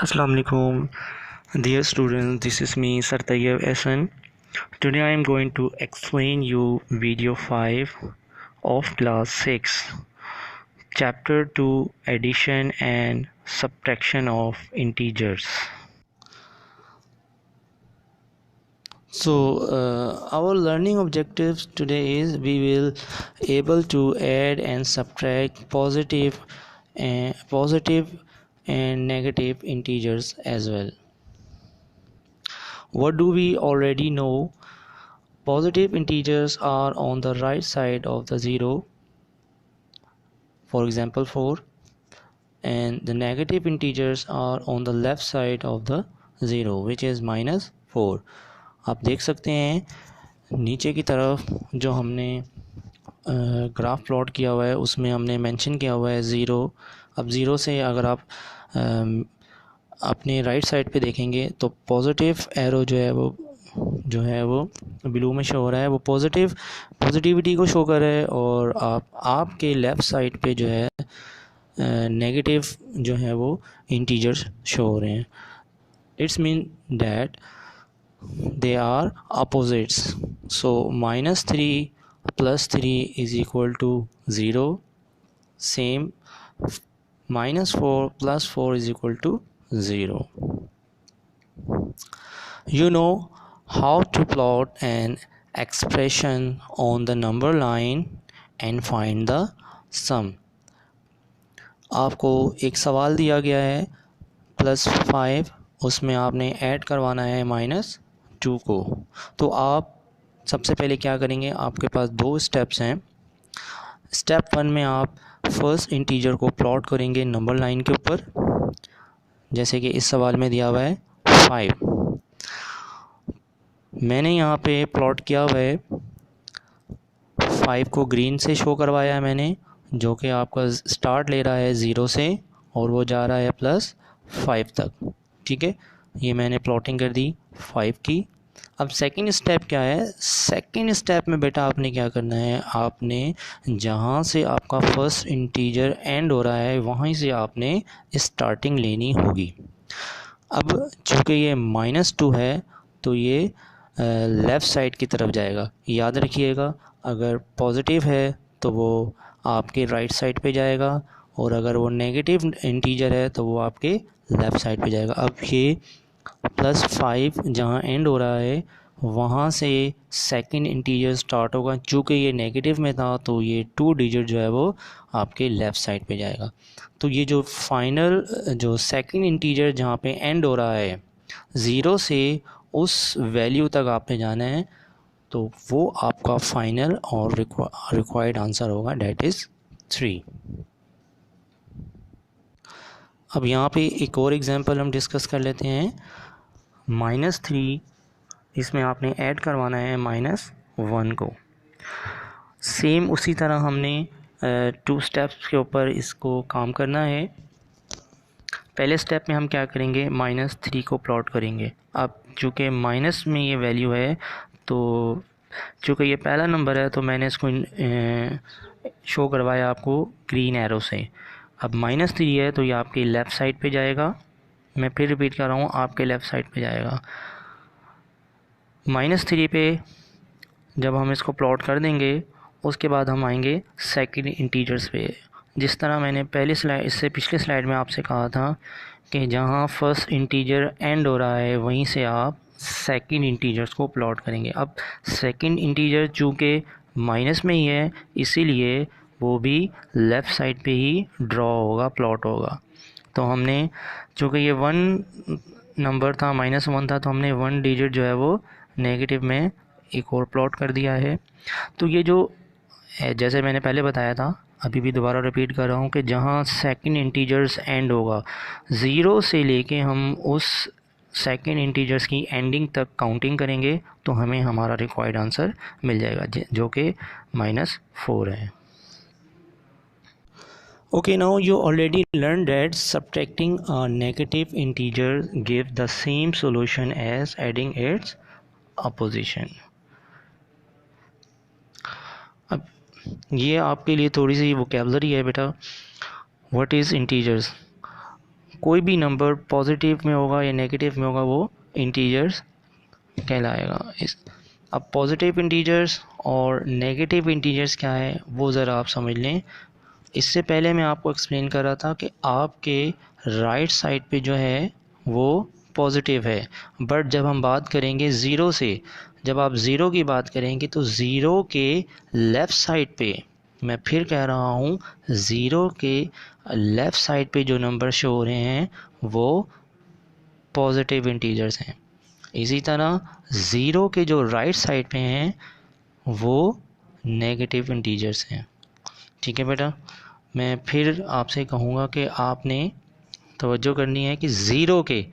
Assalamu alaikum, dear students. This is me, Sir Tayyab Ehsan. Today I am going to explain you video 5 of class 6, chapter 2, addition and subtraction of integers. Our learning objectives today is we will able to add and subtract positive and negative integers as well. What do we already know? Positive integers are on the right side of the 0, for example 4, and the negative integers are on the left side of the 0, which is -4. आप देख सकते हैं नीचे की तरफ जो हमने graph plot किया हुआ है उसमें हमने मेंशन किया हुआ है 0. अब 0 से अगर आप अपने राइट साइड पे देखेंगे तो पॉजिटिव एरो जो है वो ब्लू में शो हो रहा है, वो पॉजिटिविटी को शो कर रहा है, और आपके लेफ़्ट साइड पे जो है नेगेटिव जो है वो इंटीजर्स शो हो रहे हैं. It's mean that they are opposites. So -3 + 3 is equal to 0. Same -4 + 4 is equal to 0. You know how to plot an expression on the number line and find the sum. आपको एक सवाल दिया गया है +5, उसमें आपने ऐड करवाना है -2 को. तो आप सबसे पहले क्या करेंगे, आपके पास 2 स्टेप्स हैं. स्टेप 1 में आप फर्स्ट इंटीजर को प्लॉट करेंगे नंबर लाइन के ऊपर, जैसे कि इस सवाल में दिया हुआ है 5. मैंने यहाँ पे प्लॉट किया हुआ है 5 को ग्रीन से शो करवाया है मैंने, जो कि आपका स्टार्ट ले रहा है 0 से और वो जा रहा है +5 तक. ठीक है, ये मैंने प्लॉटिंग कर दी 5 की. अब सेकंड स्टेप क्या है, सेकंड स्टेप में बेटा आपने क्या करना है, आपने जहाँ से आपका फर्स्ट इंटीजर एंड हो रहा है वहीं से आपने स्टार्टिंग लेनी होगी. अब चूँकि ये -2 है तो ये लेफ़्ट साइड की तरफ जाएगा. याद रखिएगा, अगर पॉजिटिव है तो वो आपके राइट साइड पे जाएगा, और अगर वो नेगेटिव इंटीजर है तो वो आपके लेफ़्ट साइड पे जाएगा. अब ये +5 जहाँ एंड हो रहा है वहाँ से सेकंड इंटीजर स्टार्ट होगा. चूँकि ये नेगेटिव में था तो ये 2 डिजिट जो है वो आपके लेफ़्ट साइड पे जाएगा. तो ये जो फाइनल जो सेकंड इंटीजर जहाँ पे एंड हो रहा है 0 से उस वैल्यू तक आपने जाना है, तो वो आपका फाइनल और रिक्वायर्ड आंसर होगा, डेट इज़ 3. अब यहाँ पे एक और एग्जांपल हम डिस्कस कर लेते हैं. -3 इसमें आपने ऐड करवाना है -1 को. सेम उसी तरह हमने 2 स्टेप्स के ऊपर इसको काम करना है. पहले स्टेप में हम क्या करेंगे, -3 को प्लॉट करेंगे. अब चूँकि माइनस में ये वैल्यू है तो चूँकि ये पहला नंबर है तो मैंने इसको शो करवाया आपको ग्रीन एरो से. अब -3 है तो ये आपके लेफ़्ट साइड पे जाएगा. मैं फिर रिपीट कर रहा हूँ, आपके लेफ़्ट साइड पे जाएगा. -3 पे जब हम इसको प्लॉट कर देंगे उसके बाद हम आएंगे सेकंड इंटीजर्स पे. जिस तरह मैंने इससे पिछले स्लाइड में आपसे कहा था कि जहाँ फर्स्ट इंटीजर एंड हो रहा है वहीं से आप सेकंड इंटीजर्स को प्लॉट करेंगे. अब सेकंड इंटीजर चूँकि माइनस में ही है इसीलिए वो भी लेफ़्ट साइड पे ही ड्रॉ होगा, प्लॉट होगा. तो हमने चूँकि ये 1 नंबर था, -1 था, तो हमने 1 डिजिट जो है वो नेगेटिव में एक और प्लॉट कर दिया है. तो ये जो जैसे मैंने पहले बताया था, अभी भी दोबारा रिपीट कर रहा हूँ कि जहाँ सेकंड इंटीजर्स एंड होगा 0 से लेके हम उस सेकंड इंटीजर्स की एंडिंग तक काउंटिंग करेंगे तो हमें हमारा रिक्वायर्ड आंसर मिल जाएगा, जो कि -4 है. Okay, now you already learned that subtracting a negative integer gives the same solution as adding its opposition. अब ये आपके लिए थोड़ी सी वोकेबलरी है बेटा. What is integers? कोई भी नंबर पॉजिटिव में होगा या नेगेटिव में होगा वो इंटीजर्स कहलाएगा। अब पॉजिटिव इंटीजर्स और नेगेटिव इंटीजर्स क्या है वो ज़रा आप समझ लें। इससे पहले मैं आपको एक्सप्लेन कर रहा था कि आपके राइट साइड पे जो है वो पॉजिटिव है, बट जब हम बात करेंगे ज़ीरो से, जब आप ज़ीरो की बात करेंगे तो ज़ीरो के लेफ़्ट साइड पे, मैं फिर कह रहा हूँ, ज़ीरो के लेफ़्ट साइड पे जो नंबर शो हो रहे हैं वो पॉजिटिव इंटीजर्स हैं। इसी तरह ज़ीरो के जो राइट साइड पे हैं वो नेगेटिव इंटीजर्स हैं। ठीक है बेटा, मैं फिर आपसे कहूँगा कि आपने तवज्जो करनी है कि ज़ीरो के,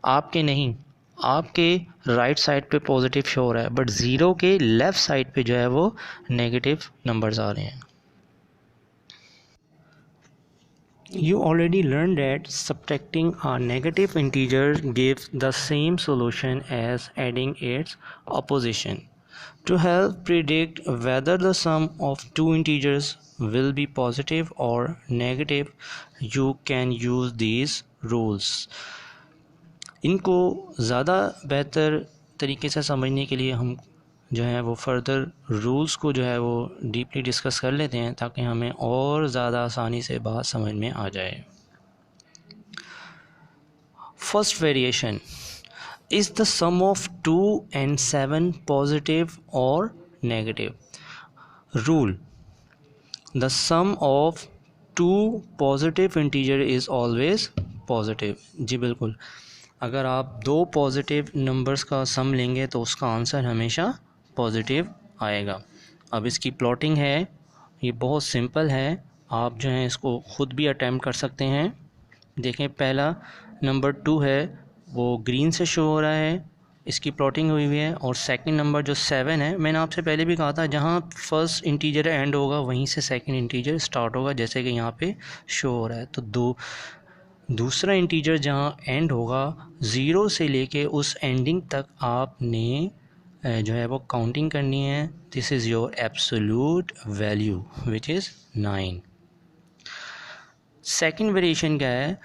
आपके नहीं, आपके राइट साइड पे पॉजिटिव शो हो रहा है, बट ज़ीरो के लेफ़्ट साइड पे जो है वो नेगेटिव नंबर्स आ रहे हैं। You already learned that subtracting a negative integer gives the same solution as adding its opposition. To help predict whether the sum of two integers will be positive or negative, you can use these rules. इनको ज़्यादा बेहतर तरीके से समझने के लिए हम जो है वो फर्दर रूल्स को जो है वो डीपली डिस्कस कर लेते हैं, ताकि हमें और ज़्यादा आसानी से बात समझ में आ जाए। First variation, is the sum of 2 and 7 positive और negative? Rule, the sum of 2 positive integer is always positive. जी बिल्कुल, अगर आप दो पॉजिटिव नंबर्स का सम लेंगे तो उसका आंसर हमेशा पॉजिटिव आएगा। अब इसकी प्लॉटिंग है, ये बहुत सिंपल है, आप जो है इसको ख़ुद भी अटैम्प्ट कर सकते हैं। देखें, पहला नंबर 2 है वो ग्रीन से शो हो रहा है, इसकी प्लॉटिंग हुई हुई है। और सेकंड नंबर जो 7 है, मैंने आपसे पहले भी कहा था जहाँ फर्स्ट इंटीजर एंड होगा वहीं से सेकंड इंटीजर स्टार्ट होगा, जैसे कि यहाँ पे शो हो रहा है। तो दूसरा इंटीजर जहाँ एंड होगा, ज़ीरो से लेके उस एंडिंग तक आपने जो है वो काउंटिंग करनी है। This is your absolute value which is 9। Second variation क्या है,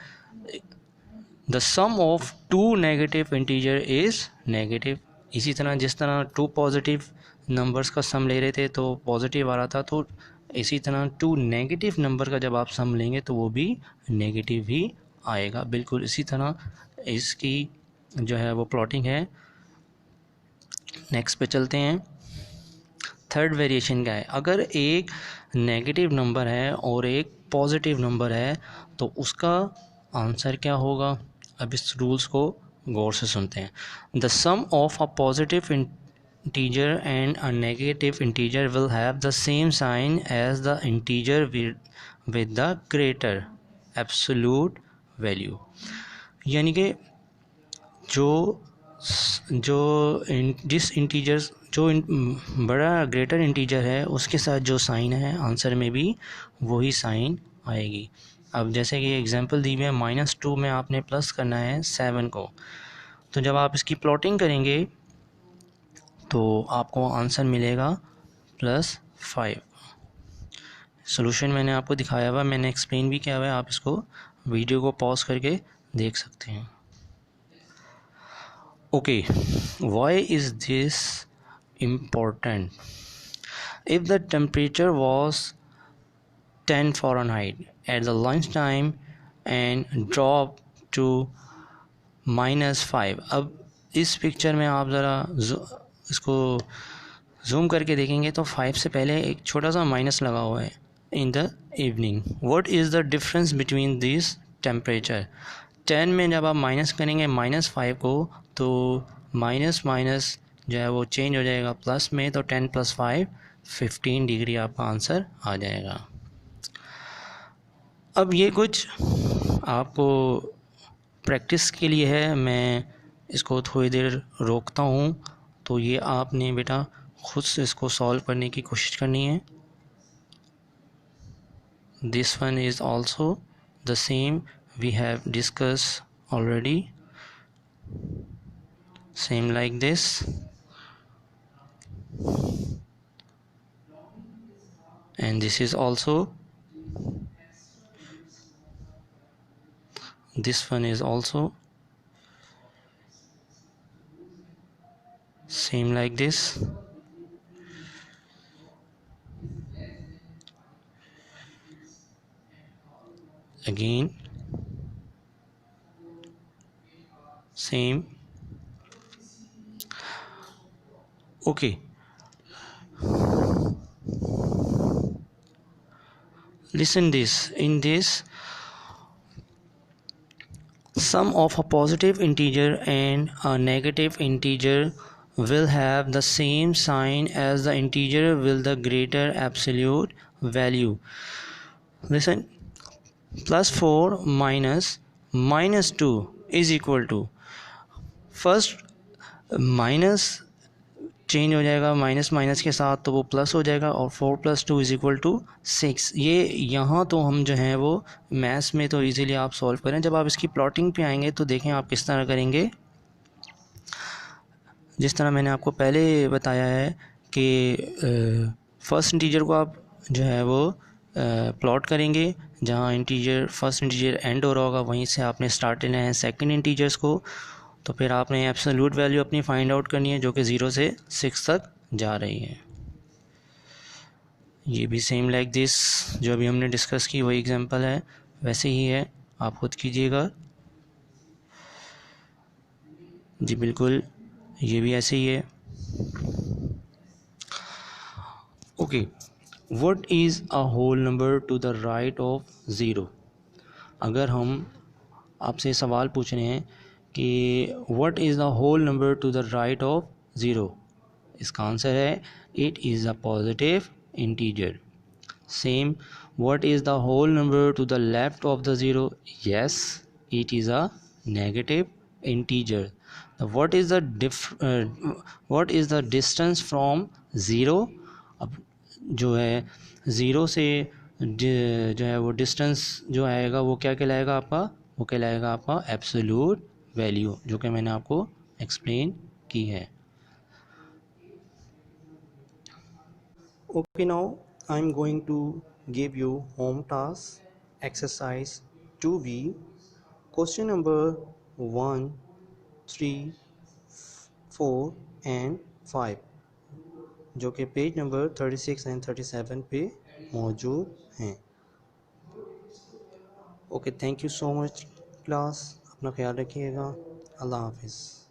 the sum of 2 negative integer is negative. इसी तरह जिस तरह 2 पॉजिटिव नंबर्स का सम ले रहे थे तो पॉजिटिव आ रहा था, तो इसी तरह 2 नेगेटिव नंबर का जब आप सम लेंगे तो वो भी नेगेटिव ही आएगा। बिल्कुल इसी तरह इसकी जो है वो प्लॉटिंग है। नेक्स्ट पे चलते हैं। थर्ड वेरिएशन क्या है, अगर एक नेगेटिव नंबर है और एक पॉजिटिव नंबर है तो उसका आंसर क्या होगा? अब इस रूल्स को गौर से सुनते हैं। The sum of a positive integer and a negative integer will have the same sign as the integer with the greater absolute value। यानी कि जिस इंटीजर जो बड़ा ग्रेटर इंटीजर है उसके साथ जो साइन है आंसर में भी वही साइन आएगी। अब जैसे कि एग्जांपल दी हुई है, -2 में आपने प्लस करना है 7 को, तो जब आप इसकी प्लॉटिंग करेंगे तो आपको आंसर मिलेगा +5। सॉल्यूशन मैंने आपको दिखाया हुआ, मैंने एक्सप्लेन भी किया हुआ है, आप इसको वीडियो को पॉज करके देख सकते हैं। Okay, why is this important? If the temperature was 10 Fahrenheit at the lunch time and drop to -5। अब इस पिक्चर में आप ज़रा इसको जूम करके देखेंगे तो 5 से पहले एक छोटा सा माइनस लगा हुआ है, in the evening. What is the difference between this temperature? 10 में जब आप माइनस करेंगे -5 को तो माइनस माइनस जो है वो चेंज हो जाएगा प्लस में, तो 10 + 5 15 डिग्री आपका आंसर आ जाएगा। अब ये कुछ आपको प्रैक्टिस के लिए है, मैं इसको थोड़ी देर रोकता हूँ, तो ये आपने बेटा खुद से इसको सॉल्व करने की कोशिश करनी है। This one is also the same we have discuss already, same like this, and this is also this one is also same like this. Again same. Okay, listen this. In this, sum of a positive integer and a negative integer will have the same sign as the integer with the greater absolute value. Listen, plus 4 minus minus 2 is equal to, first minus change हो जाएगा minus minus के साथ तो वो plus हो जाएगा, और 4 + 2 is equal to 6। ये यहाँ तो हम जो है वो मैथ्स में तो इजीली आप सॉल्व करें। जब आप इसकी प्लॉटिंग पे आएंगे तो देखें आप किस तरह करेंगे। जिस तरह मैंने आपको पहले बताया है कि फर्स्ट इंटीजर को आप जो है वो प्लॉट करेंगे, जहाँ इंटीजर फर्स्ट इंटीजर एंड हो रहा होगा वहीं से आपने स्टार्ट लेना है सेकंड इंटीजर्स को। तो फिर आपने एब्सोल्यूट वैल्यू अपनी फाइंड आउट करनी है जो कि 0 से 6 तक जा रही है। ये भी सेम लाइक दिस, जो अभी हमने डिस्कस की वही एग्जांपल है, वैसे ही है, आप खुद कीजिएगा जी। बिल्कुल ये भी ऐसे ही है। Okay, what is a whole number to the right of zero. अगर हम आपसे सवाल पूछ रहे हैं कि what is the whole number to the right of zero, इसका आंसर है it is a positive integer. Same, what is the whole number to the left of the zero, yes it is a negative integer. What is the distance from zero, अब जो है zero से जो है वो distance जो आएगा वो क्या कहलाएगा आपका, वो कहलाएगा आपका एब्सोल्यूट वैल्यू, जो कि मैंने आपको एक्सप्लेन की है। Okay, now I am going to give you home task exercise 2B, question number 1, 3, 4 and 5, जो कि पेज नंबर 36 एंड 37 पे मौजूद हैं। Okay, thank you so much class, अपना ख्याल रखिएगा। अल्लाह हाफिज़।